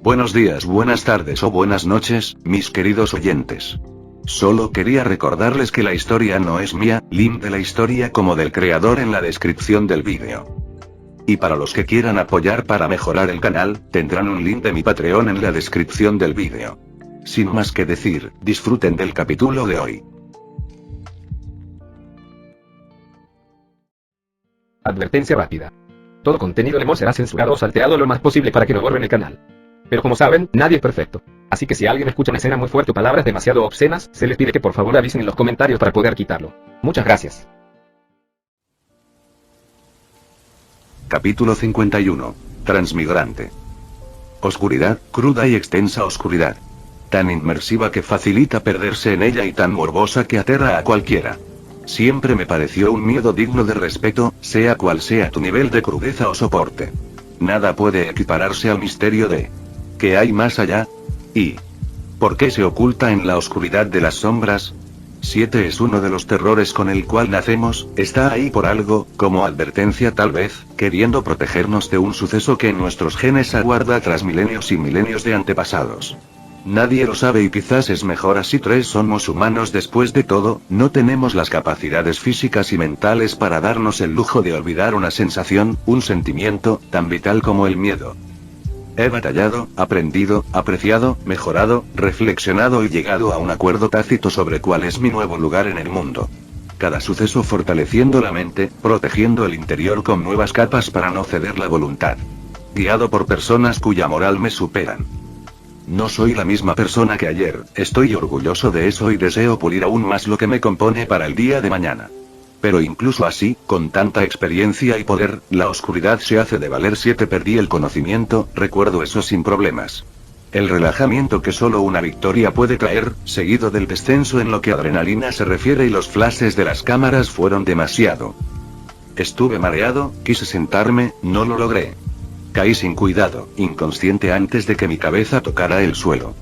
Buenos días, buenas tardes o buenas noches, mis queridos oyentes. Solo quería recordarles que la historia no es mía, link de la historia como del creador en la descripción del vídeo. Y para los que quieran apoyar para mejorar el canal, tendrán un link de mi Patreon en la descripción del vídeo. Sin más que decir, disfruten del capítulo de hoy. Advertencia rápida. Todo contenido de Mo será censurado o salteado lo más posible para que no borren el canal. Pero como saben, nadie es perfecto. Así que si alguien escucha una escena muy fuerte o palabras demasiado obscenas, se les pide que por favor avisen en los comentarios para poder quitarlo. Muchas gracias. Capítulo 51. Transmigrante. Oscuridad, cruda y extensa oscuridad. Tan inmersiva que facilita perderse en ella y tan morbosa que aterra a cualquiera. Siempre me pareció un miedo digno de respeto, sea cual sea tu nivel de crudeza o soporte. Nada puede equipararse al misterio de ¿qué hay más allá? ¿Y por qué se oculta en la oscuridad de las sombras? 7 es uno de los terrores con el cual nacemos, está ahí por algo, como advertencia tal vez, queriendo protegernos de un suceso que en nuestros genes aguarda tras milenios y milenios de antepasados. Nadie lo sabe y quizás es mejor así. 3 somos humanos después de todo, no tenemos las capacidades físicas y mentales para darnos el lujo de olvidar una sensación, un sentimiento, tan vital como el miedo. He batallado, aprendido, apreciado, mejorado, reflexionado y llegado a un acuerdo tácito sobre cuál es mi nuevo lugar en el mundo. Cada suceso fortaleciendo la mente, protegiendo el interior con nuevas capas para no ceder la voluntad. Guiado por personas cuya moral me superan. No soy la misma persona que ayer, estoy orgulloso de eso y deseo pulir aún más lo que me compone para el día de mañana. Pero incluso así, con tanta experiencia y poder, la oscuridad se hace de valer. 7 Perdí el conocimiento, recuerdo eso sin problemas. El relajamiento que solo una victoria puede traer, seguido del descenso en lo que adrenalina se refiere y los flashes de las cámaras fueron demasiado. Estuve mareado, quise sentarme, no lo logré. Caí sin cuidado, inconsciente antes de que mi cabeza tocara el suelo.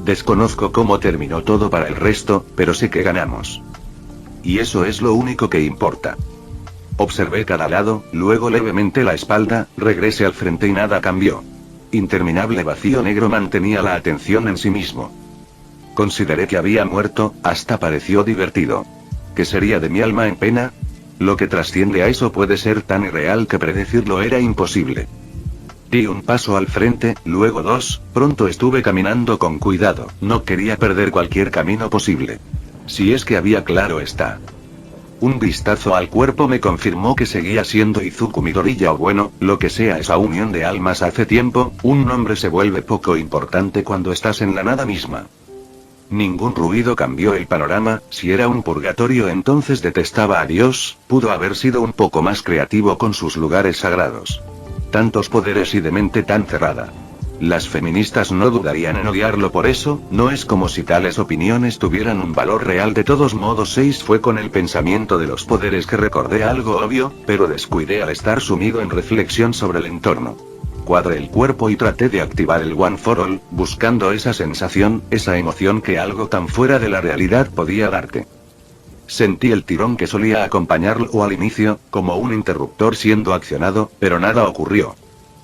Desconozco cómo terminó todo para el resto, pero sé que ganamos. Y eso es lo único que importa. Observé cada lado, luego levemente la espalda, regresé al frente y nada cambió. Interminable vacío negro mantenía la atención en sí mismo. Consideré que había muerto, hasta pareció divertido. ¿Qué sería de mi alma en pena? Lo que trasciende a eso puede ser tan irreal que predecirlo era imposible. Di un paso al frente, luego 2, pronto estuve caminando con cuidado, no quería perder cualquier camino posible. Si es que había, claro está. Un vistazo al cuerpo me confirmó que seguía siendo Izuku Midoriya o bueno, lo que sea esa unión de almas hace tiempo. Un nombre se vuelve poco importante cuando estás en la nada misma. Ningún ruido cambió el panorama, si era un purgatorio entonces detestaba a Dios, pudo haber sido un poco más creativo con sus lugares sagrados. Tantos poderes y de mente tan cerrada. Las feministas no dudarían en odiarlo por eso, no es como si tales opiniones tuvieran un valor real. De todos modos 6 fue con el pensamiento de los poderes que recordé algo obvio, pero descuidé al estar sumido en reflexión sobre el entorno. Cuadré el cuerpo y traté de activar el One for All, buscando esa sensación, esa emoción que algo tan fuera de la realidad podía darte. Sentí el tirón que solía acompañarlo al inicio, como un interruptor siendo accionado, pero nada ocurrió.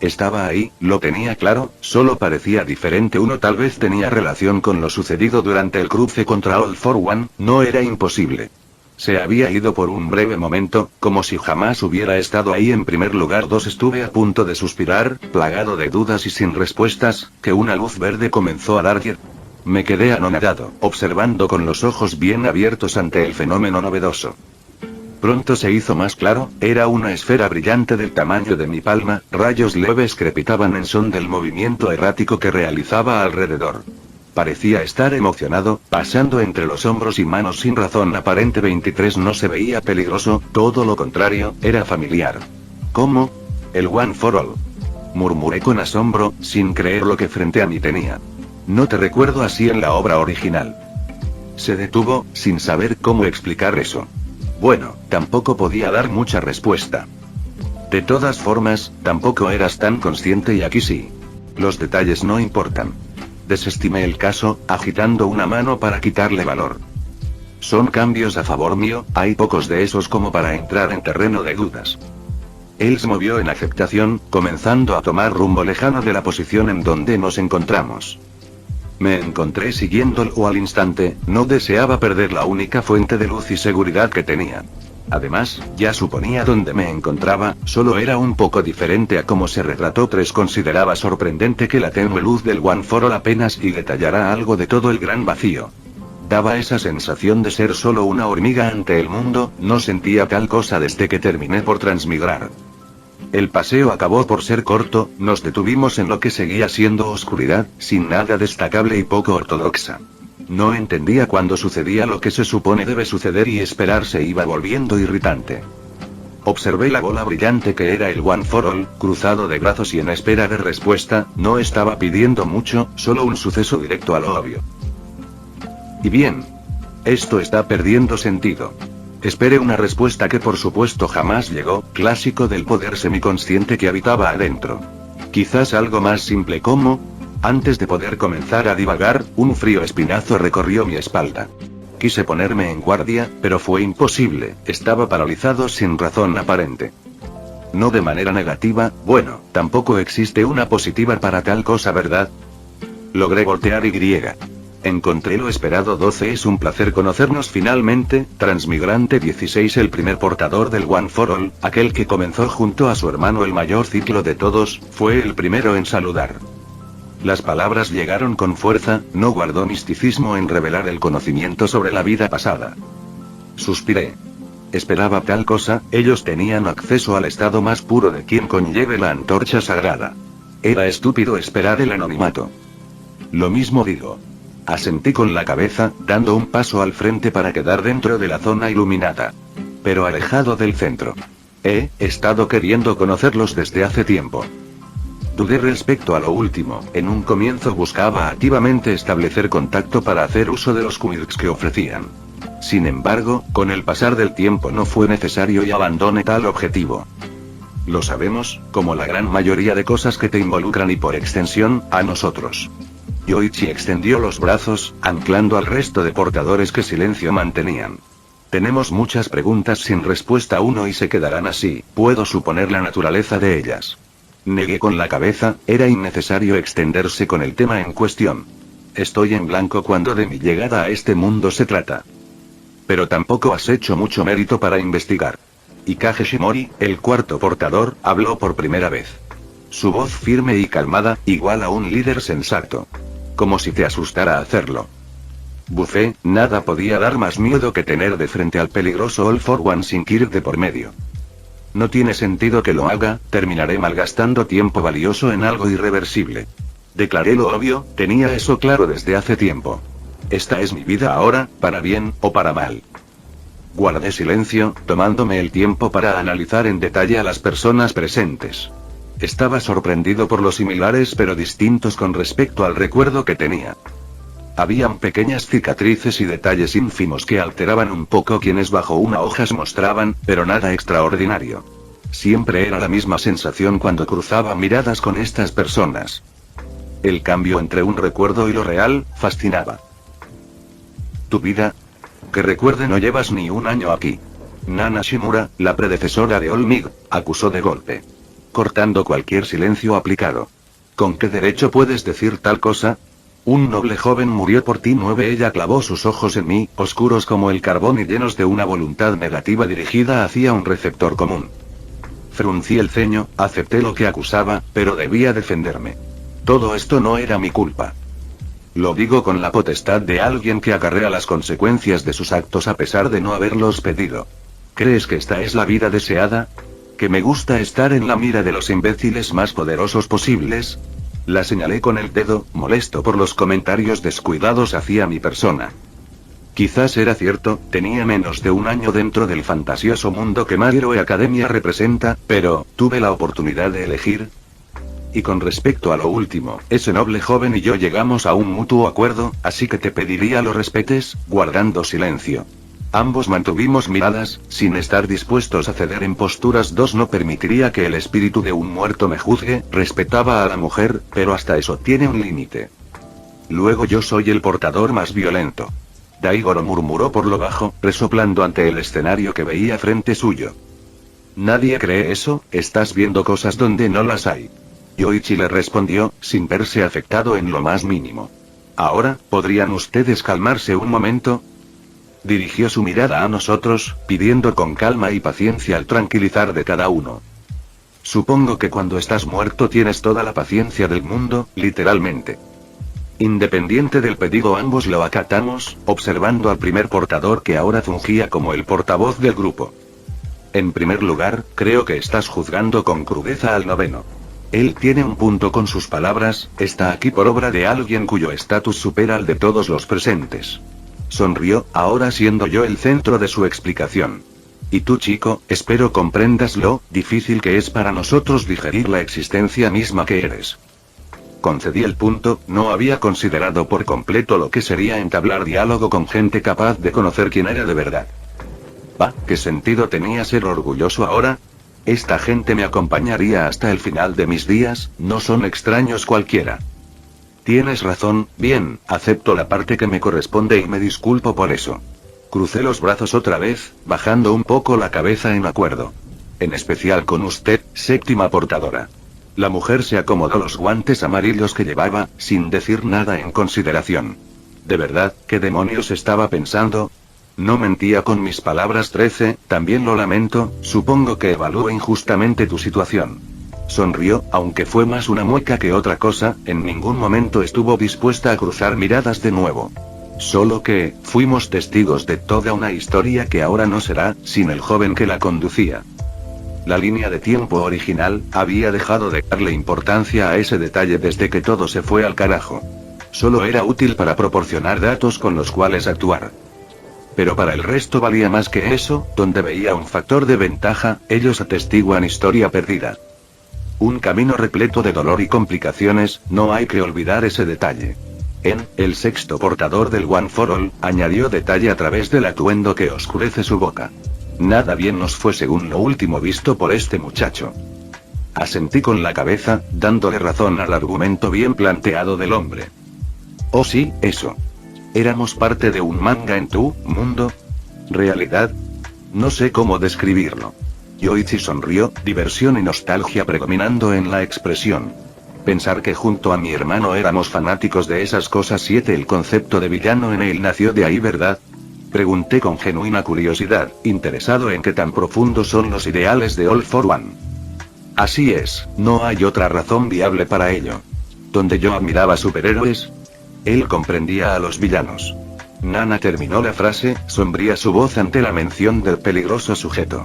Estaba ahí, lo tenía claro, solo parecía diferente. Uno tal vez tenía relación con lo sucedido durante el cruce contra All for One, no era imposible. Se había ido por un breve momento, como si jamás hubiera estado ahí. En primer lugar 2 estuve a punto de suspirar, plagado de dudas y sin respuestas, que una luz verde comenzó a dar. Me quedé anonadado, observando con los ojos bien abiertos ante el fenómeno novedoso. Pronto se hizo más claro, era una esfera brillante del tamaño de mi palma, rayos leves crepitaban en son del movimiento errático que realizaba alrededor. Parecía estar emocionado, pasando entre los hombros y manos sin razón aparente. 23 no se veía peligroso, todo lo contrario, era familiar. ¿Cómo? El One for All. Murmuré con asombro, sin creer lo que frente a mí tenía. No te recuerdo así en la obra original. Se detuvo, sin saber cómo explicar eso. Bueno, tampoco podía dar mucha respuesta. De todas formas, tampoco eras tan consciente y aquí sí. Los detalles no importan. Desestimé el caso, agitando una mano para quitarle valor. Son cambios a favor mío, hay pocos de esos como para entrar en terreno de dudas. Él se movió en aceptación, comenzando a tomar rumbo lejano de la posición en donde nos encontramos. Me encontré siguiéndolo al instante, no deseaba perder la única fuente de luz y seguridad que tenía. Además, ya suponía dónde me encontraba, solo era un poco diferente a cómo se retrató. Consideraba sorprendente que la tenue luz del One for All apenas y detallara algo de todo el gran vacío. Daba esa sensación de ser solo una hormiga ante el mundo, no sentía tal cosa desde que terminé por transmigrar. El paseo acabó por ser corto, nos detuvimos en lo que seguía siendo oscuridad, sin nada destacable y poco ortodoxa. No entendía cuándo sucedía lo que se supone debe suceder y esperar se iba volviendo irritante. Observé la bola brillante que era el One for All, cruzado de brazos y en espera de respuesta, no estaba pidiendo mucho, solo un suceso directo a lo obvio. Y bien. Esto está perdiendo sentido. Esperé una respuesta que por supuesto jamás llegó, clásico del poder semiconsciente que habitaba adentro. Quizás algo más simple como... Antes de poder comenzar a divagar, un frío espinazo recorrió mi espalda. Quise ponerme en guardia, pero fue imposible, estaba paralizado sin razón aparente. No de manera negativa, bueno, tampoco existe una positiva para tal cosa, ¿verdad? Logré voltear y... Encontré lo esperado. 12 Es un placer conocernos finalmente, Transmigrante 16 El primer portador del One for All, aquel que comenzó junto a su hermano el mayor ciclo de todos, fue el primero en saludar. Las palabras llegaron con fuerza, no guardó misticismo en revelar el conocimiento sobre la vida pasada. Suspiré. Esperaba tal cosa, ellos tenían acceso al estado más puro de quien conlleve la antorcha sagrada. Era estúpido esperar el anonimato. Lo mismo digo. Asentí con la cabeza, dando un paso al frente para quedar dentro de la zona iluminada. Pero alejado del centro. He estado queriendo conocerlos desde hace tiempo. Dudé respecto a lo último, en un comienzo buscaba activamente establecer contacto para hacer uso de los quirks que ofrecían. Sin embargo, con el pasar del tiempo no fue necesario y abandoné tal objetivo. Lo sabemos, como la gran mayoría de cosas que te involucran y por extensión, a nosotros. Yoichi extendió los brazos, anclando al resto de portadores que silencio mantenían. Tenemos muchas preguntas sin respuesta aún y se quedarán así, puedo suponer la naturaleza de ellas. Negué con la cabeza, era innecesario extenderse con el tema en cuestión. Estoy en blanco cuando de mi llegada a este mundo se trata. Pero tampoco has hecho mucho mérito para investigar. Ikage Shimori, el cuarto portador, habló por primera vez. Su voz firme y calmada, igual a un líder sensato. Como si te asustara hacerlo. Bufé, nada podía dar más miedo que tener de frente al peligroso All for One sin Kirk de por medio. No tiene sentido que lo haga, terminaré malgastando tiempo valioso en algo irreversible. Declaré lo obvio, tenía eso claro desde hace tiempo. Esta es mi vida ahora, para bien, o para mal. Guardé silencio, tomándome el tiempo para analizar en detalle a las personas presentes. Estaba sorprendido por lo similares pero distintos con respecto al recuerdo que tenía. Habían pequeñas cicatrices y detalles ínfimos que alteraban un poco quienes bajo una hoja se mostraban, pero nada extraordinario. Siempre era la misma sensación cuando cruzaba miradas con estas personas. El cambio entre un recuerdo y lo real, fascinaba. ¿Tu vida? Que recuerde, no llevas ni un año aquí. Nana Shimura, la predecesora de Olmig, acusó de golpe. Cortando cualquier silencio aplicado. ¿Con qué derecho puedes decir tal cosa? Un noble joven murió por ti. 9 Ella clavó sus ojos en mí, oscuros como el carbón y llenos de una voluntad negativa dirigida hacia un receptor común. Fruncí el ceño, acepté lo que acusaba, pero debía defenderme. Todo esto no era mi culpa. Lo digo con la potestad de alguien que acarrea las consecuencias de sus actos a pesar de no haberlos pedido. ¿Crees que esta es la vida deseada? ¿Que me gusta estar en la mira de los imbéciles más poderosos posibles? La señalé con el dedo, molesto por los comentarios descuidados hacia mi persona. Quizás era cierto, tenía menos de un año dentro del fantasioso mundo que My Hero Academia representa, pero, ¿tuve la oportunidad de elegir? Y con respecto a lo último, ese noble joven y yo llegamos a un mutuo acuerdo, así que te pediría lo respetes, guardando silencio. Ambos mantuvimos miradas, sin estar dispuestos a ceder en posturas. 2 No permitiría que el espíritu de un muerto me juzgue, respetaba a la mujer, pero hasta eso tiene un límite. Luego yo soy el portador más violento. Daigoro murmuró por lo bajo, resoplando ante el escenario que veía frente suyo. Nadie cree eso, estás viendo cosas donde no las hay. Yoichi le respondió, sin verse afectado en lo más mínimo. Ahora, ¿podrían ustedes calmarse un momento? Dirigió su mirada a nosotros, pidiendo con calma y paciencia el tranquilizar de cada uno. Supongo que cuando estás muerto tienes toda la paciencia del mundo, literalmente. Independiente del pedido, ambos lo acatamos, observando al primer portador que ahora fungía como el portavoz del grupo. En primer lugar, creo que estás juzgando con crudeza al noveno. Él tiene un punto con sus palabras, está aquí por obra de alguien cuyo estatus supera al de todos los presentes. Sonrió, ahora siendo yo el centro de su explicación. Y tú, chico, espero comprendas lo difícil que es para nosotros digerir la existencia misma que eres. Concedí el punto, no había considerado por completo lo que sería entablar diálogo con gente capaz de conocer quién era de verdad. ¿Qué sentido tenía ser orgulloso ahora? Esta gente me acompañaría hasta el final de mis días, no son extraños cualquiera. Tienes razón, bien, acepto la parte que me corresponde y me disculpo por eso. Crucé los brazos otra vez, bajando un poco la cabeza en acuerdo. En especial con usted, séptima portadora. La mujer se acomodó los guantes amarillos que llevaba, sin decir nada en consideración. ¿De verdad, qué demonios estaba pensando? No mentía con mis palabras. 13, también lo lamento, supongo que evalúo injustamente tu situación. Sonrió, aunque fue más una mueca que otra cosa, en ningún momento estuvo dispuesta a cruzar miradas de nuevo. Solo que, fuimos testigos de toda una historia que ahora no será, sin el joven que la conducía. La línea de tiempo original, había dejado de darle importancia a ese detalle desde que todo se fue al carajo. Solo era útil para proporcionar datos con los cuales actuar. Pero para el resto valía más que eso, donde veía un factor de ventaja, ellos atestiguan historia perdida. Un camino repleto de dolor y complicaciones, no hay que olvidar ese detalle. El sexto portador del One for All, añadió detalle a través del atuendo que oscurece su boca. Nada bien nos fue según lo último visto por este muchacho. Asentí con la cabeza, dándole razón al argumento bien planteado del hombre. Oh sí, eso. ¿Éramos parte de un manga en tu mundo? ¿Realidad? No sé cómo describirlo. Yoichi sonrió, diversión y nostalgia predominando en la expresión. Pensar que junto a mi hermano éramos fanáticos de esas cosas. 7 El concepto de villano en él nació de ahí, ¿verdad? Pregunté con genuina curiosidad, interesado en qué tan profundos son los ideales de All for One. Así es, no hay otra razón viable para ello. Donde yo admiraba superhéroes, él comprendía a los villanos. Nana terminó la frase, sombría su voz ante la mención del peligroso sujeto.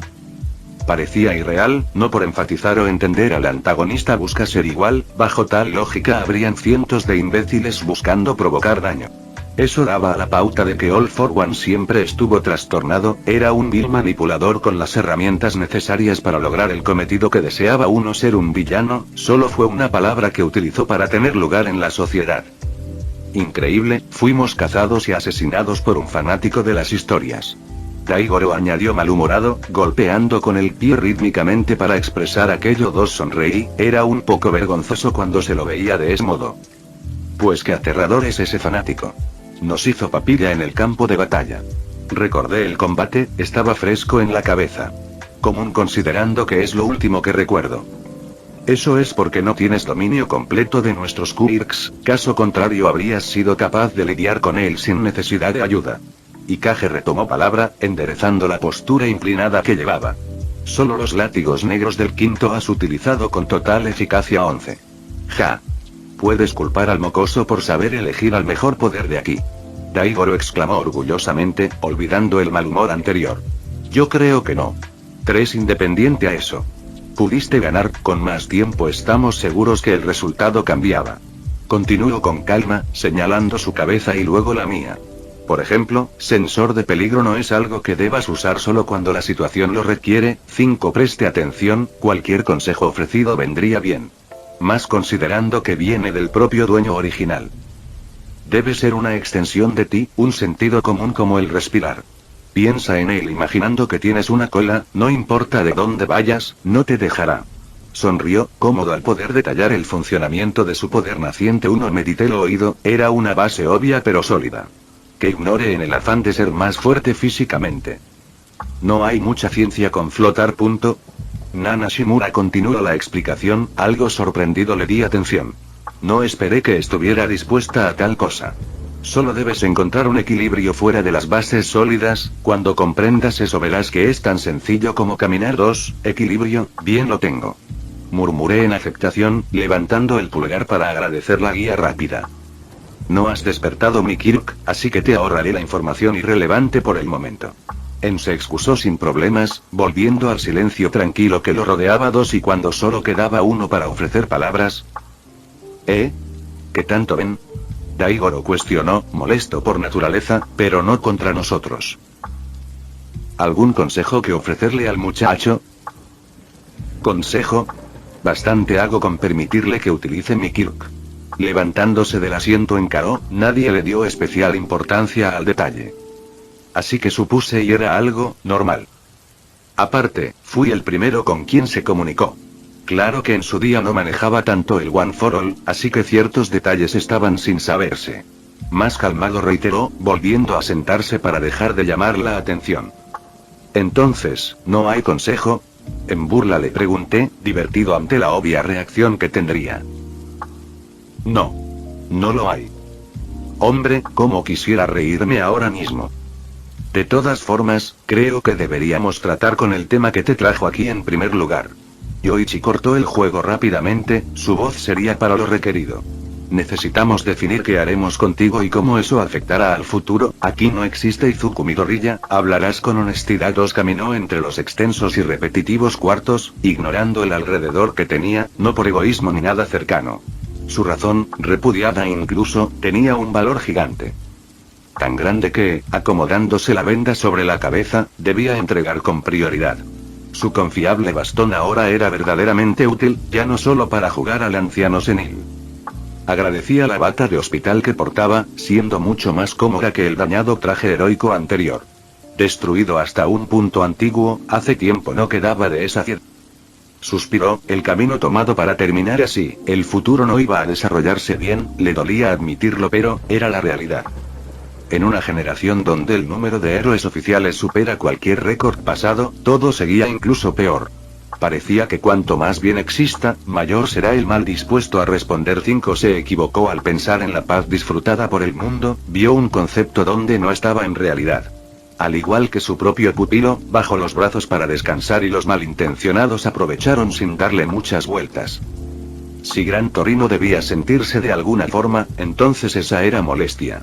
Parecía irreal, no por enfatizar o entender al antagonista busca ser igual, bajo tal lógica habrían cientos de imbéciles buscando provocar daño. Eso daba la pauta de que All for One siempre estuvo trastornado, era un vil manipulador con las herramientas necesarias para lograr el cometido que deseaba uno. Ser un villano, solo fue una palabra que utilizó para tener lugar en la sociedad. Increíble, fuimos cazados y asesinados por un fanático de las historias. Daigoro añadió malhumorado, golpeando con el pie rítmicamente para expresar aquello. Sonreí, era un poco vergonzoso cuando se lo veía de ese modo. Pues qué aterrador es ese fanático. Nos hizo papilla en el campo de batalla. Recordé el combate, estaba fresco en la cabeza. Común considerando que es lo último que recuerdo. Eso es porque no tienes dominio completo de nuestros quirks, caso contrario habrías sido capaz de lidiar con él sin necesidad de ayuda. Ikage retomó palabra, enderezando la postura inclinada que llevaba. Solo los látigos negros del quinto has utilizado con total eficacia. 11. Ja. Puedes culpar al mocoso por saber elegir al mejor poder de aquí. Daigoro exclamó orgullosamente, olvidando el mal humor anterior. Yo creo que no. 3 Independiente a eso. Pudiste ganar, con más tiempo estamos seguros que el resultado cambiaba. Continuó con calma, señalando su cabeza y luego la mía. Por ejemplo, sensor de peligro no es algo que debas usar solo cuando la situación lo requiere. 5 Preste atención, cualquier consejo ofrecido vendría bien. Más considerando que viene del propio dueño original. Debe ser una extensión de ti, un sentido común como el respirar. Piensa en él imaginando que tienes una cola, no importa de dónde vayas, no te dejará. Sonrió, cómodo al poder detallar el funcionamiento de su poder naciente. 1 Medité el oído, era una base obvia pero sólida. Que ignore en el afán de ser más fuerte físicamente. No hay mucha ciencia con flotar. Nana Shimura continuó la explicación, algo sorprendido le di atención. No esperé que estuviera dispuesta a tal cosa. Solo debes encontrar un equilibrio fuera de las bases sólidas, cuando comprendas eso verás que es tan sencillo como caminar. 2. Equilibrio, bien lo tengo. Murmuré en aceptación, levantando el pulgar para agradecer la guía rápida. No has despertado mi Kirk, así que te ahorraré la información irrelevante por el momento. En se excusó sin problemas, volviendo al silencio tranquilo que lo rodeaba. 2. Y cuando solo quedaba uno para ofrecer palabras. ¿Qué tanto ven? Daigoro cuestionó, molesto por naturaleza, pero no contra nosotros. ¿Algún consejo que ofrecerle al muchacho? ¿Consejo? Bastante hago con permitirle que utilice mi Kirk. Levantándose del asiento encaró, nadie le dio especial importancia al detalle. Así que supuse y era algo normal. Aparte, fui el primero con quien se comunicó. Claro que en su día no manejaba tanto el One for All, así que ciertos detalles estaban sin saberse. Más calmado reiteró, volviendo a sentarse para dejar de llamar la atención. Entonces, ¿no hay consejo? En burla le pregunté, divertido ante la obvia reacción que tendría. No. No lo hay. Hombre, cómo quisiera reírme ahora mismo. De todas formas, creo que deberíamos tratar con el tema que te trajo aquí en primer lugar. Yoichi cortó el juego rápidamente, su voz sería para lo requerido. Necesitamos definir qué haremos contigo y cómo eso afectará al futuro. Aquí no existe Izuku Midoriya, hablarás con honestidad. 2. Caminó entre los extensos y repetitivos cuartos, ignorando el alrededor que tenía, no por egoísmo ni nada cercano. Su razón, repudiada incluso, tenía un valor gigante. Tan grande que, acomodándose la venda sobre la cabeza, debía entregar con prioridad. Su confiable bastón ahora era verdaderamente útil, ya no solo para jugar al anciano senil. Agradecía la bata de hospital que portaba, siendo mucho más cómoda que el dañado traje heroico anterior. Destruido hasta un punto antiguo, hace tiempo no quedaba de esa ciudad. Suspiró, el camino tomado para terminar así, el futuro no iba a desarrollarse bien, le dolía admitirlo pero, era la realidad. En una generación donde el número de héroes oficiales supera cualquier récord pasado, todo seguía incluso peor. Parecía que cuanto más bien exista, mayor será el mal dispuesto a responder. 5. Se equivocó al pensar en la paz disfrutada por el mundo, vio un concepto donde no estaba en realidad. Al igual que su propio pupilo, bajó los brazos para descansar y los malintencionados aprovecharon sin darle muchas vueltas. Si Gran Torino debía sentirse de alguna forma, entonces esa era molestia.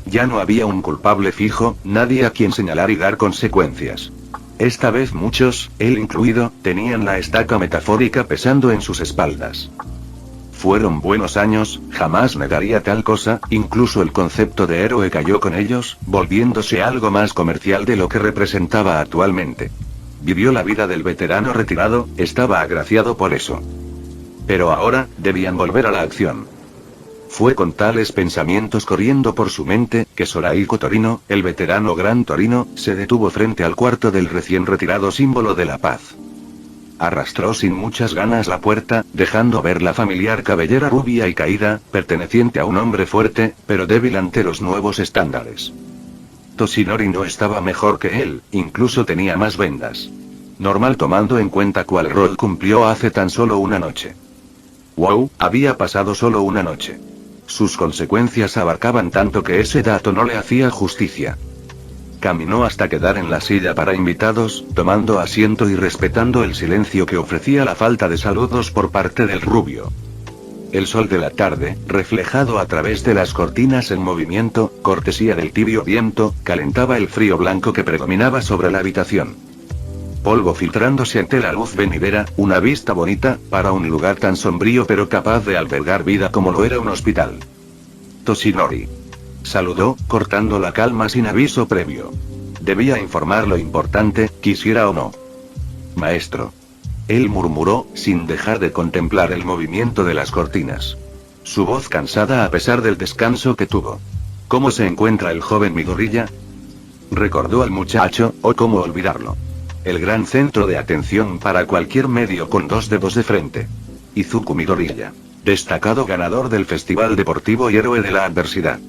Ya no había un culpable fijo, nadie a quien señalar y dar consecuencias. Esta vez muchos, él incluido, tenían la estaca metafórica pesando en sus espaldas. Fueron buenos años, jamás negaría tal cosa, incluso el concepto de héroe cayó con ellos, volviéndose algo más comercial de lo que representaba actualmente. Vivió la vida del veterano retirado, estaba agraciado por eso. Pero ahora, debían volver a la acción. Fue con tales pensamientos corriendo por su mente, que Soraiko Torino, el veterano Gran Torino, se detuvo frente al cuarto del recién retirado símbolo de la paz. Arrastró sin muchas ganas la puerta, dejando ver la familiar cabellera rubia y caída, perteneciente a un hombre fuerte, pero débil ante los nuevos estándares. Toshinori no estaba mejor que él, incluso tenía más vendas. Normal tomando en cuenta cuál rol cumplió hace tan solo una noche. Wow, había pasado solo una noche. Sus consecuencias abarcaban tanto que ese dato no le hacía justicia. Caminó hasta quedar en la silla para invitados, tomando asiento y respetando el silencio que ofrecía la falta de saludos por parte del rubio. El sol de la tarde, reflejado a través de las cortinas en movimiento, cortesía del tibio viento, calentaba el frío blanco que predominaba sobre la habitación. Polvo filtrándose ante la luz venidera, una vista bonita, para un lugar tan sombrío pero capaz de albergar vida como lo era un hospital. Toshinori. Saludó, cortando la calma sin aviso previo. Debía informar lo importante, quisiera o no. Maestro. Él murmuró, sin dejar de contemplar el movimiento de las cortinas. Su voz cansada a pesar del descanso que tuvo. ¿Cómo se encuentra el joven Midoriya? Recordó al muchacho, o cómo olvidarlo. El gran centro de atención para cualquier medio con dos dedos de frente. Izuku Midoriya. Destacado ganador del Festival Deportivo y héroe de la adversidad.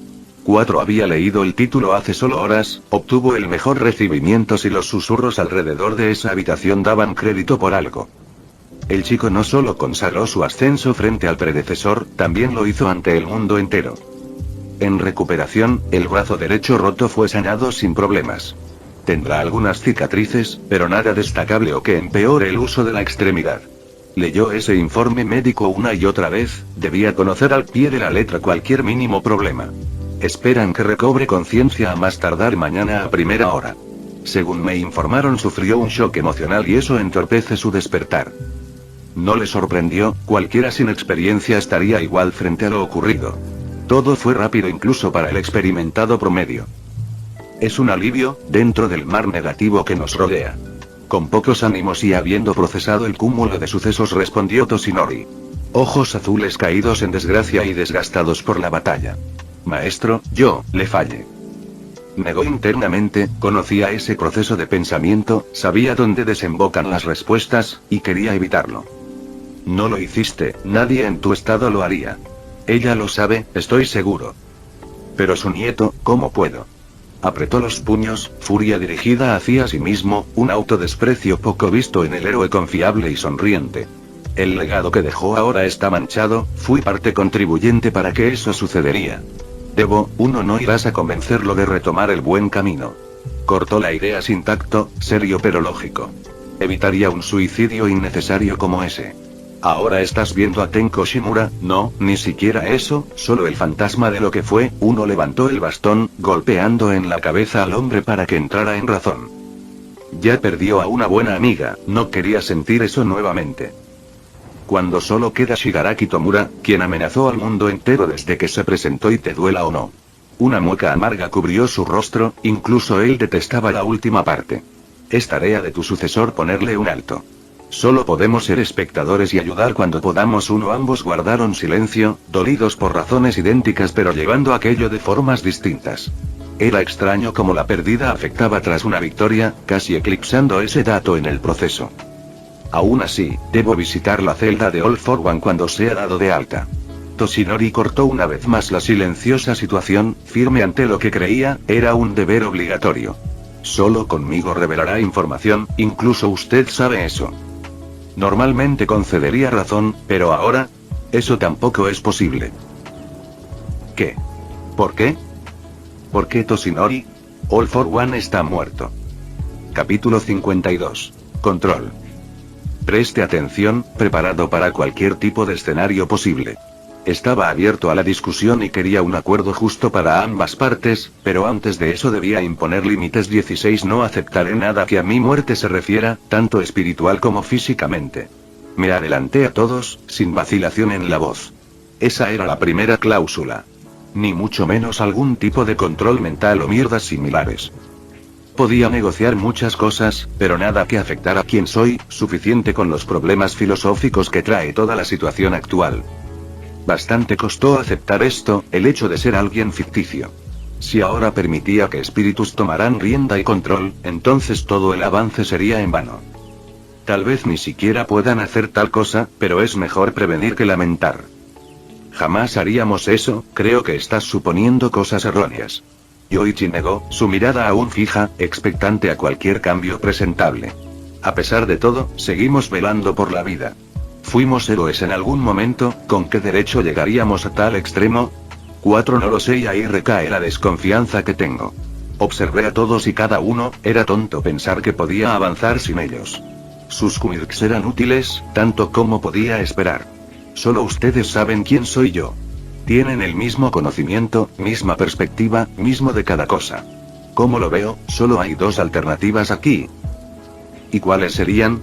4 había leído el título hace solo horas, obtuvo el mejor recibimiento si los susurros alrededor de esa habitación daban crédito por algo. El chico no solo consagró su ascenso frente al predecesor, también lo hizo ante el mundo entero. En recuperación, el brazo derecho roto fue sanado sin problemas. Tendrá algunas cicatrices, pero nada destacable o que empeore el uso de la extremidad. Leyó ese informe médico una y otra vez, debía conocer al pie de la letra cualquier mínimo problema. Esperan que recobre conciencia a más tardar mañana a primera hora. Según me informaron, sufrió un shock emocional y eso entorpece su despertar. No le sorprendió, cualquiera sin experiencia estaría igual frente a lo ocurrido. Todo fue rápido incluso para el experimentado promedio. Es un alivio, dentro del mar negativo que nos rodea. Con pocos ánimos y habiendo procesado el cúmulo de sucesos, respondió Toshinori. Ojos azules caídos en desgracia y desgastados por la batalla. Maestro, yo le fallé. Negó internamente, conocía ese proceso de pensamiento, sabía dónde desembocan las respuestas, y quería evitarlo. No lo hiciste, nadie en tu estado lo haría. Ella lo sabe, estoy seguro. Pero su nieto, ¿cómo puedo? Apretó los puños, furia dirigida hacia sí mismo, un autodesprecio poco visto en el héroe confiable y sonriente. El legado que dejó ahora está manchado, fui parte contribuyente para que eso sucedería. No irás a convencerlo de retomar el buen camino. Cortó la idea sin tacto, serio pero lógico. Evitaría un suicidio innecesario como ese. Ahora estás viendo a Tenko Shimura, no, ni siquiera eso, solo el fantasma de lo que fue. Uno levantó el bastón, golpeando en la cabeza al hombre para que entrara en razón. Ya perdió a una buena amiga, no quería sentir eso nuevamente. Cuando solo queda Shigaraki Tomura, quien amenazó al mundo entero desde que se presentó y te duela o no. Una mueca amarga cubrió su rostro, incluso él detestaba la última parte. Es tarea de tu sucesor ponerle un alto. Solo podemos ser espectadores y ayudar cuando podamos. Ambos guardaron silencio, dolidos por razones idénticas pero llevando aquello de formas distintas. Era extraño cómo la pérdida afectaba tras una victoria, casi eclipsando ese dato en el proceso. Aún así, debo visitar la celda de All for One cuando sea dado de alta. Toshinori cortó una vez más la silenciosa situación, firme ante lo que creía, era un deber obligatorio. Solo conmigo revelará información, incluso usted sabe eso. Normalmente concedería razón, pero ahora, eso tampoco es posible. ¿Qué? ¿Por qué? ¿Por qué Toshinori? All for One está muerto. Capítulo 52. Control. Preste atención, preparado para cualquier tipo de escenario posible. Estaba abierto a la discusión y quería un acuerdo justo para ambas partes, pero antes de eso debía imponer límites. 16 No aceptaré nada que a mi muerte se refiera, tanto espiritual como físicamente. Me adelanté a todos, sin vacilación en la voz. Esa era la primera cláusula. Ni mucho menos algún tipo de control mental o mierdas similares. Podía negociar muchas cosas, pero nada que afectara a quien soy, suficiente con los problemas filosóficos que trae toda la situación actual. Bastante costó aceptar esto, el hecho de ser alguien ficticio. Si ahora permitía que espíritus tomaran rienda y control, entonces todo el avance sería en vano. Tal vez ni siquiera puedan hacer tal cosa, pero es mejor prevenir que lamentar. Jamás haríamos eso, creo que estás suponiendo cosas erróneas. Yoichi negó, su mirada aún fija, expectante a cualquier cambio presentable. A pesar de todo, seguimos velando por la vida. ¿Fuimos héroes en algún momento? ¿Con qué derecho llegaríamos a tal extremo? 4 No lo sé y ahí recae la desconfianza que tengo. Observé a todos y cada uno, era tonto pensar que podía avanzar sin ellos. Sus quirks eran útiles, tanto como podía esperar. Solo ustedes saben quién soy yo. Tienen el mismo conocimiento, misma perspectiva, mismo de cada cosa. ¿Cómo lo veo? Solo hay 2 alternativas aquí. ¿Y cuáles serían?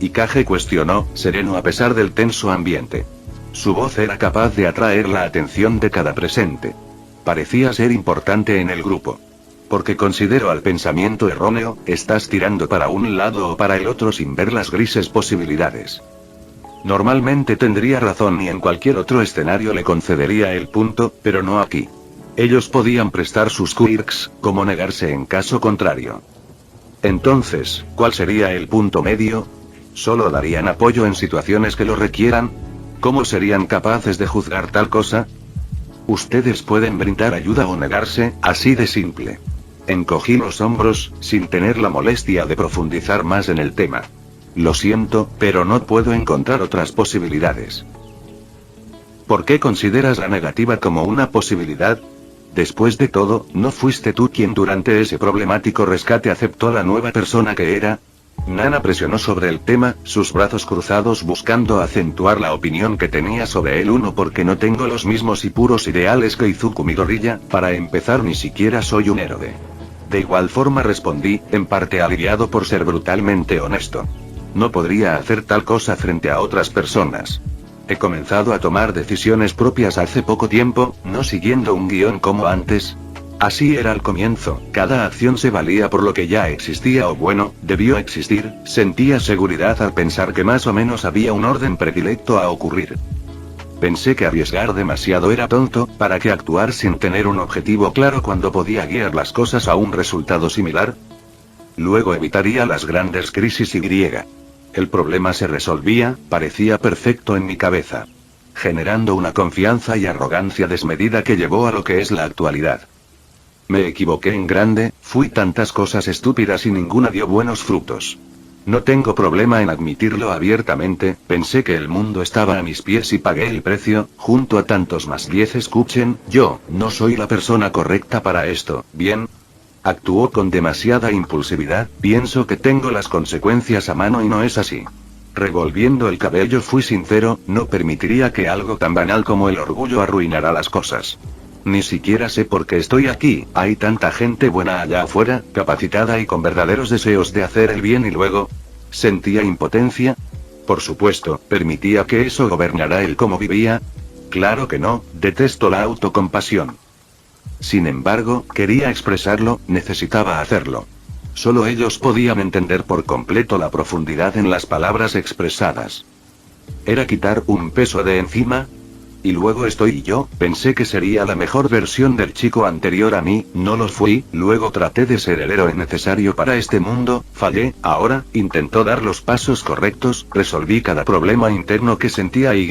Ikage cuestionó, sereno a pesar del tenso ambiente. Su voz era capaz de atraer la atención de cada presente. Parecía ser importante en el grupo. Porque considero al pensamiento erróneo, estás tirando para un lado o para el otro sin ver las grises posibilidades. Normalmente tendría razón y en cualquier otro escenario le concedería el punto, pero no aquí. Ellos podían prestar sus quirks, como negarse en caso contrario. Entonces, ¿cuál sería el punto medio? ¿Solo darían apoyo en situaciones que lo requieran? ¿Cómo serían capaces de juzgar tal cosa? Ustedes pueden brindar ayuda o negarse, así de simple. Encogí los hombros, sin tener la molestia de profundizar más en el tema. Lo siento, pero no puedo encontrar otras posibilidades. ¿Por qué consideras la negativa como una posibilidad? Después de todo, ¿no fuiste tú quien durante ese problemático rescate aceptó a la nueva persona que era? Nana presionó sobre el tema, sus brazos cruzados buscando acentuar la opinión que tenía sobre él. Uno, porque no tengo los mismos y puros ideales que Izuku Midoriya, para empezar ni siquiera soy un héroe. De igual forma respondí, en parte aliviado por ser brutalmente honesto. No podría hacer tal cosa frente a otras personas. He comenzado a tomar decisiones propias hace poco tiempo, no siguiendo un guión como antes. Así era al comienzo, cada acción se valía por lo que ya existía o bueno, debió existir, sentía seguridad al pensar que más o menos había un orden predilecto a ocurrir. Pensé que arriesgar demasiado era tonto, ¿para qué actuar sin tener un objetivo claro cuando podía guiar las cosas a un resultado similar? Luego evitaría las grandes crisis y. El problema se resolvía, parecía perfecto en mi cabeza. Generando una confianza y arrogancia desmedida que llevó a lo que es la actualidad. Me equivoqué en grande, fui tantas cosas estúpidas y ninguna dio buenos frutos. No tengo problema en admitirlo abiertamente, pensé que el mundo estaba a mis pies y pagué el precio, junto a tantos más. Escuchen, yo, no soy la persona correcta para esto, ¿bien? Actuó con demasiada impulsividad, pienso que tengo las consecuencias a mano y no es así. Revolviendo el cabello fui sincero, no permitiría que algo tan banal como el orgullo arruinara las cosas. Ni siquiera sé por qué estoy aquí, hay tanta gente buena allá afuera, capacitada y con verdaderos deseos de hacer el bien y luego... ¿Sentía impotencia? Por supuesto, ¿permitía que eso gobernara el cómo vivía? Claro que no, detesto la autocompasión. Sin embargo, quería expresarlo, necesitaba hacerlo. Solo ellos podían entender por completo la profundidad en las palabras expresadas. Era quitar un peso de encima. Y luego estoy yo, pensé que sería la mejor versión del chico anterior a mí, no lo fui, luego traté de ser el héroe necesario para este mundo, fallé, ahora, intentó dar los pasos correctos, resolví cada problema interno que sentía y.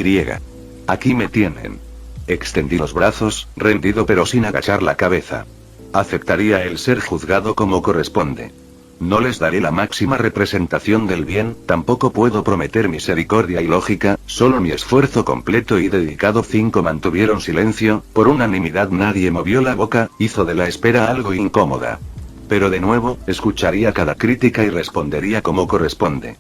Aquí me tienen. Extendí los brazos, rendido pero sin agachar la cabeza. Aceptaría el ser juzgado como corresponde. No les daré la máxima representación del bien, tampoco puedo prometer misericordia y lógica, solo mi esfuerzo completo y dedicado. 5 mantuvieron silencio, por unanimidad nadie movió la boca, hizo de la espera algo incómoda. Pero de nuevo, escucharía cada crítica y respondería como corresponde.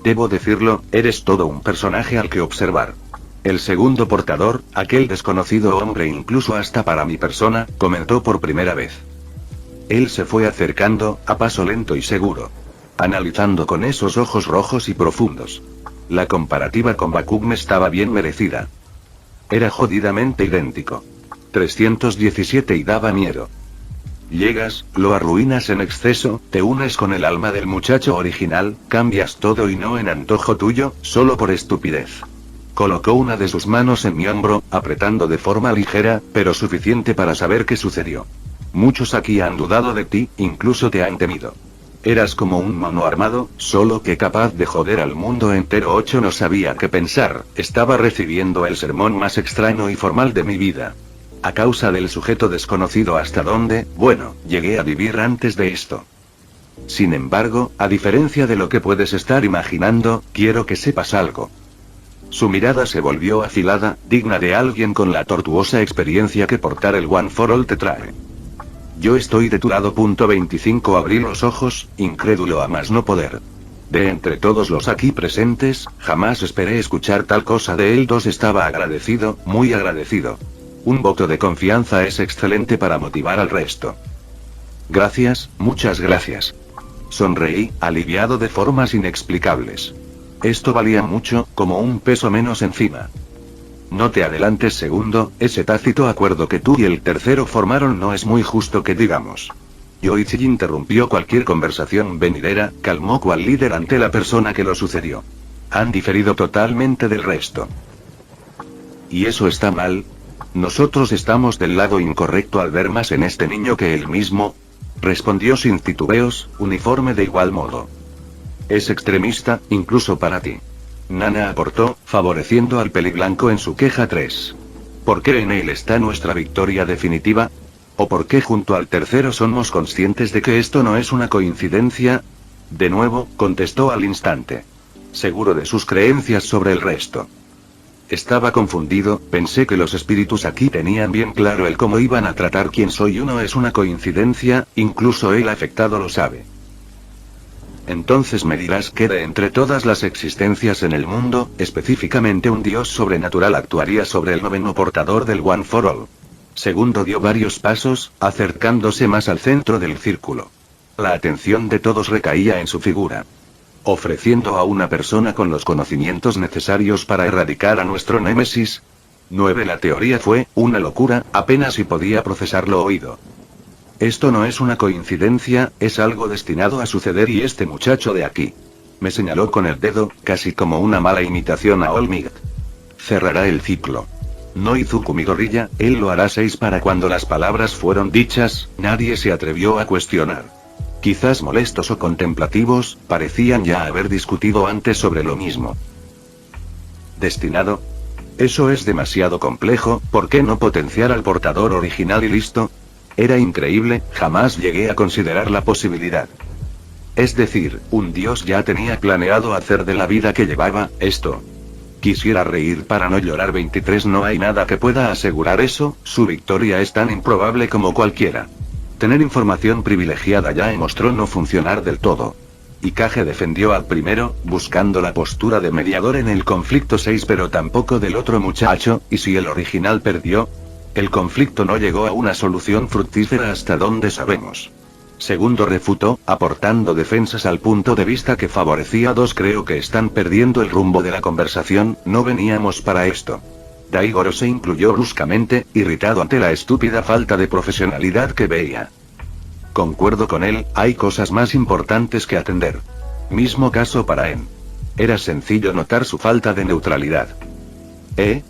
Debo decirlo, eres todo un personaje al que observar. El segundo portador, aquel desconocido hombre incluso hasta para mi persona, comentó por primera vez. Él se fue acercando, a paso lento y seguro. Analizando con esos ojos rojos y profundos. La comparativa con Bakugme estaba bien merecida. Era jodidamente idéntico. 317 y daba miedo. Llegas, lo arruinas en exceso, te unes con el alma del muchacho original, cambias todo y no en antojo tuyo, solo por estupidez. Colocó una de sus manos en mi hombro, apretando de forma ligera, pero suficiente para saber qué sucedió. Muchos aquí han dudado de ti, incluso te han temido. Eras como un mono armado, solo que capaz de joder al mundo entero. 8 No sabía qué pensar, estaba recibiendo el sermón más extraño y formal de mi vida. A causa del sujeto desconocido hasta donde, bueno, llegué a vivir antes de esto. Sin embargo, a diferencia de lo que puedes estar imaginando, quiero que sepas algo. Su mirada se volvió afilada, digna de alguien con la tortuosa experiencia que portar el One for All te trae. Yo estoy de tu lado. 25 Abrí los ojos, incrédulo a más no poder. De entre todos los aquí presentes, jamás esperé escuchar tal cosa de él. 2 Estaba agradecido, muy agradecido. Un voto de confianza es excelente para motivar al resto. Gracias, muchas gracias. Sonreí, aliviado de formas inexplicables. Esto valía mucho, como un peso menos encima. No te adelantes segundo, ese tácito acuerdo que tú y el tercero formaron no es muy justo que digamos. Yoichi interrumpió cualquier conversación venidera, calmó cual líder ante la persona que lo sucedió. Han diferido totalmente del resto. ¿Y eso está mal? Nosotros estamos del lado incorrecto al ver más en este niño que él mismo. Respondió sin titubeos, uniforme de igual modo. Es extremista, incluso para ti. Nana aportó, favoreciendo al peliblanco en su queja. 3. ¿Por qué en él está nuestra victoria definitiva? ¿O por qué junto al tercero somos conscientes de que esto no es una coincidencia? De nuevo, contestó al instante. Seguro de sus creencias sobre el resto. Estaba confundido, pensé que los espíritus aquí tenían bien claro el cómo iban a tratar quién soy. No es una coincidencia, incluso el afectado lo sabe. Entonces me dirás que de entre todas las existencias en el mundo, específicamente un dios sobrenatural actuaría sobre el noveno portador del One for All. Segundo dio varios pasos, acercándose más al centro del círculo. La atención de todos recaía en su figura. Ofreciendo a una persona con los conocimientos necesarios para erradicar a nuestro némesis. 9. La teoría fue una locura, apenas si podía procesar lo oído. Esto no es una coincidencia, es algo destinado a suceder y este muchacho de aquí. Me señaló con el dedo, casi como una mala imitación a Olmigt. Cerrará el ciclo. No Izuku mi gorrilla, él lo hará 6. Para cuando las palabras fueron dichas, nadie se atrevió a cuestionar. Quizás molestos o contemplativos, parecían ya haber discutido antes sobre lo mismo. ¿Destinado? Eso es demasiado complejo, ¿por qué no potenciar al portador original y listo? Era increíble, jamás llegué a considerar la posibilidad. Es decir, un dios ya tenía planeado hacer de la vida que llevaba, esto. Quisiera reír para no llorar. 23. No hay nada que pueda asegurar eso, su victoria es tan improbable como cualquiera. Tener información privilegiada ya mostró no funcionar del todo. Ikage defendió al primero, buscando la postura de mediador en el conflicto 6, pero tampoco del otro muchacho, y si el original perdió, el conflicto no llegó a una solución fructífera hasta donde sabemos. Segundo refutó, aportando defensas al punto de vista que favorecía a 2. Creo que están perdiendo el rumbo de la conversación, no veníamos para esto. Daigoro se incluyó bruscamente, irritado ante la estúpida falta de profesionalidad que veía. Concuerdo con él, hay cosas más importantes que atender. Mismo caso para En. Era sencillo notar su falta de neutralidad.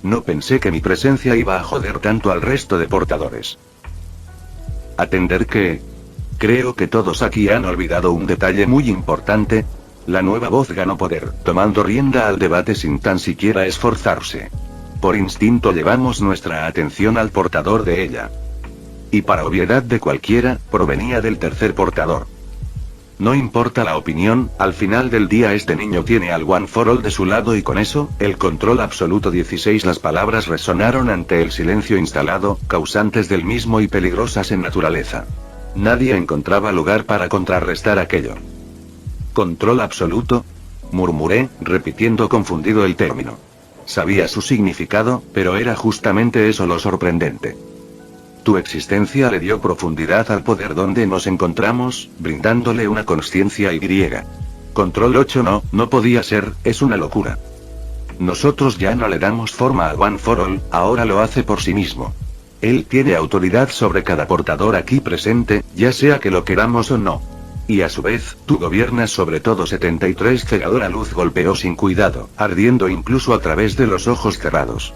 No pensé que mi presencia iba a joder tanto al resto de portadores. ¿Atender qué? Creo que todos aquí han olvidado un detalle muy importante. La nueva voz ganó poder, tomando rienda al debate sin tan siquiera esforzarse. Por instinto llevamos nuestra atención al portador de ella. Y para obviedad de cualquiera, provenía del tercer portador. No importa la opinión, al final del día este niño tiene al One for All de su lado y con eso, el control absoluto. 16. Las palabras resonaron ante el silencio instalado, causantes del mismo y peligrosas en naturaleza. Nadie encontraba lugar para contrarrestar aquello. ¿Control absoluto? Murmuré, repitiendo confundido el término. Sabía su significado, pero era justamente eso lo sorprendente. Tu existencia le dio profundidad al poder donde nos encontramos, brindándole una consciencia y griega. Control 8 no podía ser, es una locura. Nosotros ya no le damos forma al One for All, ahora lo hace por sí mismo. Él tiene autoridad sobre cada portador aquí presente, ya sea que lo queramos o no. Y a su vez, tú gobiernas sobre todo. 73. Cegadora luz golpeó sin cuidado, ardiendo incluso a través de los ojos cerrados.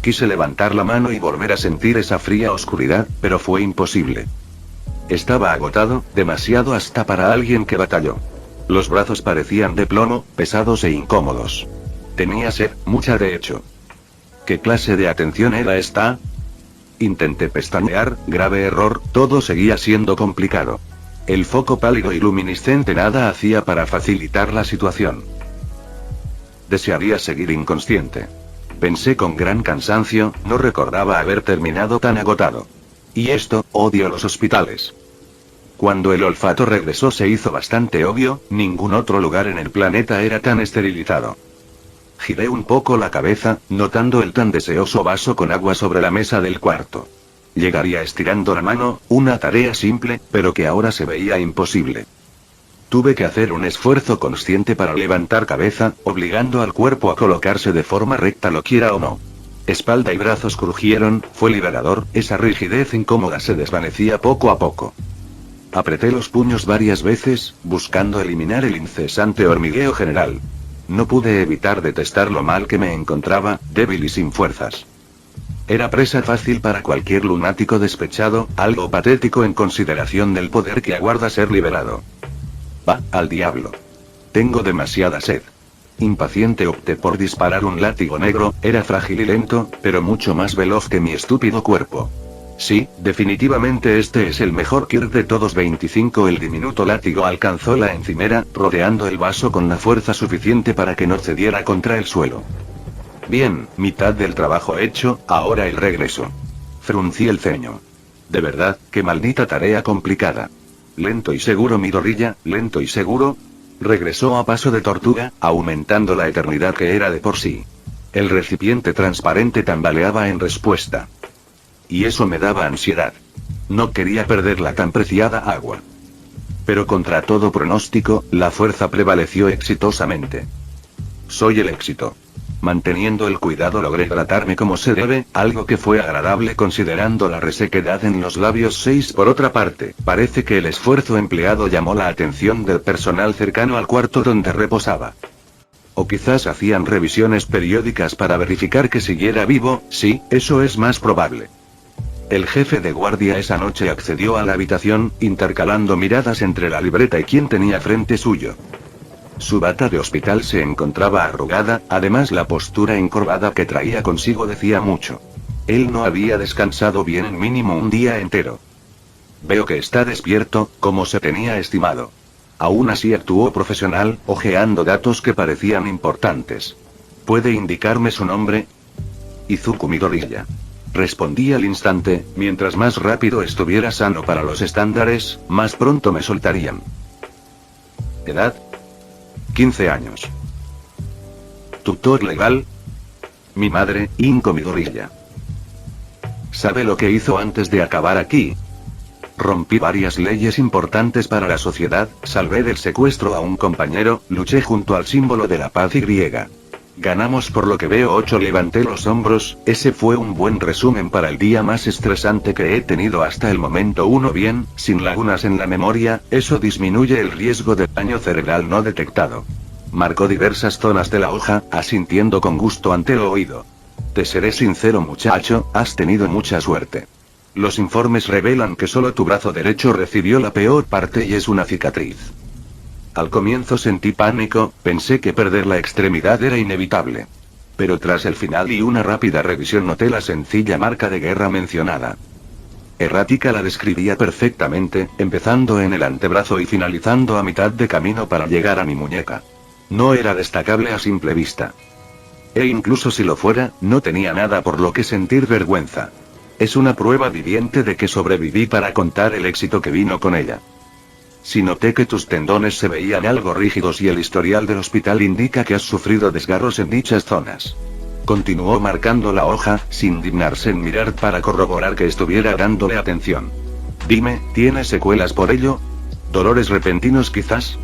Quise levantar la mano y volver a sentir esa fría oscuridad, pero fue imposible. Estaba agotado, demasiado hasta para alguien que batalló. Los brazos parecían de plomo, pesados e incómodos. Tenía sed, mucha de hecho. ¿Qué clase de atención era esta? Intenté pestañear, grave error, todo seguía siendo complicado. El foco pálido y luminiscente nada hacía para facilitar la situación. Desearía seguir inconsciente. Pensé con gran cansancio, no recordaba haber terminado tan agotado. Y esto, odio los hospitales. Cuando el olfato regresó se hizo bastante obvio, ningún otro lugar en el planeta era tan esterilizado. Giré un poco la cabeza, notando el tan deseoso vaso con agua sobre la mesa del cuarto. Llegaría estirando la mano, una tarea simple, pero que ahora se veía imposible. Tuve que hacer un esfuerzo consciente para levantar cabeza, obligando al cuerpo a colocarse de forma recta lo quiera o no. Espalda y brazos crujieron, fue liberador, esa rigidez incómoda se desvanecía poco a poco. Apreté los puños varias veces, buscando eliminar el incesante hormigueo general. No pude evitar detestar lo mal que me encontraba, débil y sin fuerzas. Era presa fácil para cualquier lunático despechado, algo patético en consideración del poder que aguarda ser liberado. Va, al diablo. Tengo demasiada sed. Impaciente opté por disparar un látigo negro, era frágil y lento, pero mucho más veloz que mi estúpido cuerpo. Sí, definitivamente este es el mejor Kirk de todos. 25. El diminuto látigo alcanzó la encimera, rodeando el vaso con la fuerza suficiente para que no cediera contra el suelo. Bien, mitad del trabajo hecho, ahora el regreso. Fruncí el ceño. De verdad, qué maldita tarea complicada. Lento y seguro, Midorilla, lento y seguro. Regresó a paso de tortuga, aumentando la eternidad que era de por sí. El recipiente transparente tambaleaba en respuesta. Y eso me daba ansiedad. No quería perder la tan preciada agua. Pero contra todo pronóstico, la fuerza prevaleció exitosamente. Soy el éxito. Manteniendo el cuidado logré tratarme como se debe, algo que fue agradable considerando la resequedad en los labios. 6. Por otra parte, parece que el esfuerzo empleado llamó la atención del personal cercano al cuarto donde reposaba. O quizás hacían revisiones periódicas para verificar que siguiera vivo. Sí, eso es más probable. El jefe de guardia esa noche accedió a la habitación, intercalando miradas entre la libreta y quien tenía frente suyo. Su bata de hospital se encontraba arrugada, además la postura encorvada que traía consigo decía mucho. Él no había descansado bien en mínimo un día entero. Veo que está despierto, como se tenía estimado. Aún así actuó profesional, hojeando datos que parecían importantes. ¿Puede indicarme su nombre? Izuku Midoriya. Respondí al instante, mientras más rápido estuviera sano para los estándares, más pronto me soltarían. ¿Edad? 15 años. ¿Tutor legal? Mi madre, Inko Midoriya. ¿Sabe lo que hizo antes de acabar aquí? Rompí varias leyes importantes para la sociedad, salvé del secuestro a un compañero, luché junto al símbolo de la paz y griega. Ganamos por lo que veo. 8. Levanté los hombros, ese fue un buen resumen para el día más estresante que he tenido hasta el momento. 1. Bien, sin lagunas en la memoria, eso disminuye el riesgo de daño cerebral no detectado. Marcó diversas zonas de la hoja, asintiendo con gusto ante lo oído. Te seré sincero, muchacho, has tenido mucha suerte. Los informes revelan que solo tu brazo derecho recibió la peor parte y es una cicatriz. Al comienzo sentí pánico, pensé que perder la extremidad era inevitable. Pero tras el final y una rápida revisión noté la sencilla marca de guerra mencionada. Errática la describía perfectamente, empezando en el antebrazo y finalizando a mitad de camino para llegar a mi muñeca. No era destacable a simple vista. E incluso si lo fuera, no tenía nada por lo que sentir vergüenza. Es una prueba viviente de que sobreviví para contar el éxito que vino con ella. Si noté que tus tendones se veían algo rígidos y el historial del hospital indica que has sufrido desgarros en dichas zonas. Continuó marcando la hoja, sin dignarse en mirar para corroborar que estuviera dándole atención. Dime, ¿tienes secuelas por ello? ¿Dolores repentinos quizás?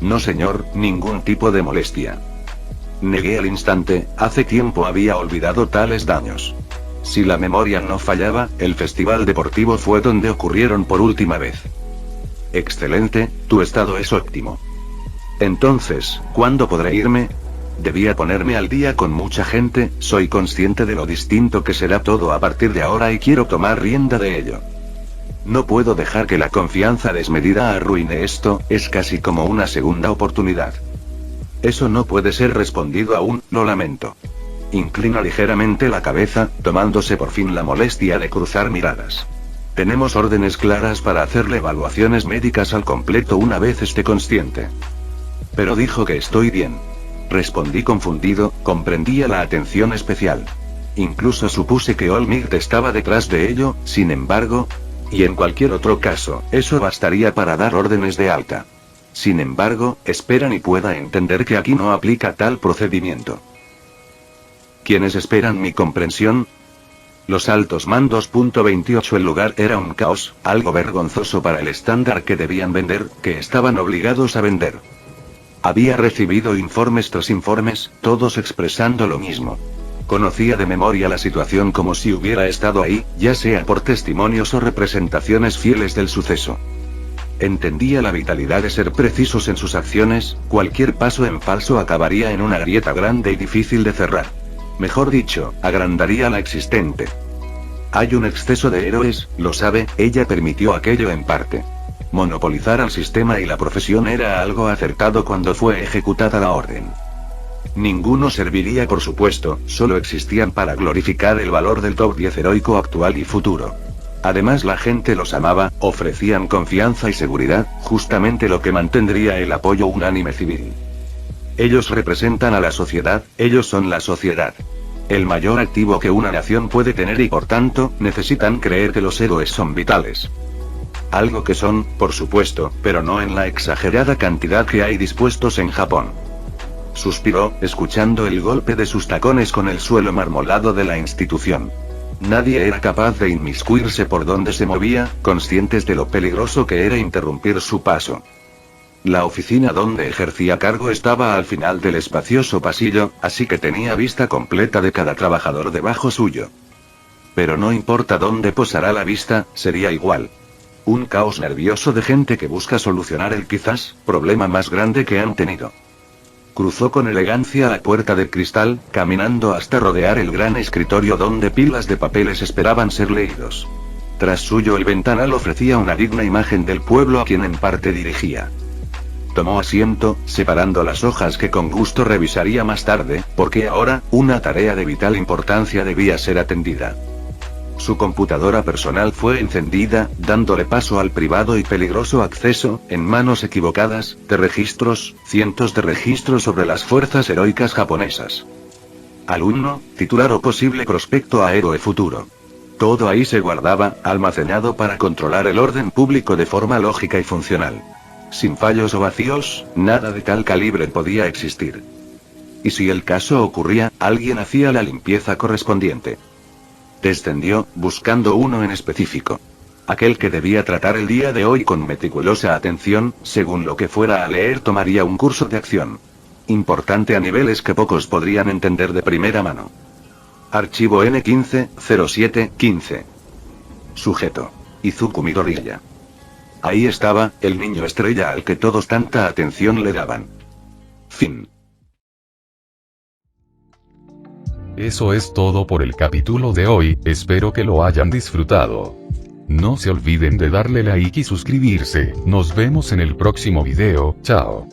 No señor, ningún tipo de molestia. Negué al instante, hace tiempo había olvidado tales daños. Si la memoria no fallaba, el festival deportivo fue donde ocurrieron por última vez. Excelente, tu estado es óptimo. Entonces, ¿cuándo podré irme? Debía ponerme al día con mucha gente, soy consciente de lo distinto que será todo a partir de ahora y quiero tomar rienda de ello. No puedo dejar que la confianza desmedida arruine esto, es casi como una segunda oportunidad. Eso no puede ser respondido aún, lo lamento. Inclina ligeramente la cabeza, tomándose por fin la molestia de cruzar miradas. Tenemos órdenes claras para hacerle evaluaciones médicas al completo una vez esté consciente. Pero dijo que estoy bien. Respondí confundido, comprendía la atención especial. Incluso supuse que Olmigt estaba detrás de ello, sin embargo. Y en cualquier otro caso, eso bastaría para dar órdenes de alta. Sin embargo, esperan y pueda entender que aquí no aplica tal procedimiento. ¿Quiénes esperan mi comprensión? Los altos mandos. 28. El lugar era un caos, algo vergonzoso para el estándar que debían vender, que estaban obligados a vender. Había recibido informes tras informes, todos expresando lo mismo. Conocía de memoria la situación como si hubiera estado ahí, ya sea por testimonios o representaciones fieles del suceso. Entendía la vitalidad de ser precisos en sus acciones, cualquier paso en falso acabaría en una grieta grande y difícil de cerrar. Mejor dicho, agrandaría la existente. Hay un exceso de héroes, lo sabe, ella permitió aquello en parte. Monopolizar al sistema y la profesión era algo acertado cuando fue ejecutada la orden. Ninguno serviría por supuesto, solo existían para glorificar el valor del top 10 heroico actual y futuro. Además la gente los amaba, ofrecían confianza y seguridad, justamente lo que mantendría el apoyo unánime civil. Ellos representan a la sociedad, ellos son la sociedad. El mayor activo que una nación puede tener y por tanto, necesitan creer que los héroes son vitales. Algo que son, por supuesto, pero no en la exagerada cantidad que hay dispuestos en Japón. Suspiró, escuchando el golpe de sus tacones con el suelo marmolado de la institución. Nadie era capaz de inmiscuirse por donde se movía, conscientes de lo peligroso que era interrumpir su paso. La oficina donde ejercía cargo estaba al final del espacioso pasillo, así que tenía vista completa de cada trabajador debajo suyo. Pero no importa dónde posará la vista, sería igual. Un caos nervioso de gente que busca solucionar el quizás problema más grande que han tenido. Cruzó con elegancia la puerta de cristal, caminando hasta rodear el gran escritorio donde pilas de papeles esperaban ser leídos. Tras suyo el ventanal ofrecía una digna imagen del pueblo a quien en parte dirigía. Tomó asiento, separando las hojas que con gusto revisaría más tarde, porque ahora, una tarea de vital importancia debía ser atendida. Su computadora personal fue encendida, dándole paso al privado y peligroso acceso, en manos equivocadas, de registros, cientos de registros sobre las fuerzas heroicas japonesas. Alumno, titular o posible prospecto a héroe futuro. Todo ahí se guardaba, almacenado para controlar el orden público de forma lógica y funcional. Sin fallos o vacíos, nada de tal calibre podía existir. Y si el caso ocurría, alguien hacía la limpieza correspondiente. Descendió, buscando uno en específico. Aquel que debía tratar el día de hoy con meticulosa atención, según lo que fuera a leer tomaría un curso de acción. Importante a niveles que pocos podrían entender de primera mano. Archivo N15-07-15. Sujeto. Izuku Midoriya. Ahí estaba, el niño estrella al que todos tanta atención le daban. Fin. Eso es todo por el capítulo de hoy, espero que lo hayan disfrutado. No se olviden de darle like y suscribirse, nos vemos en el próximo video, chao.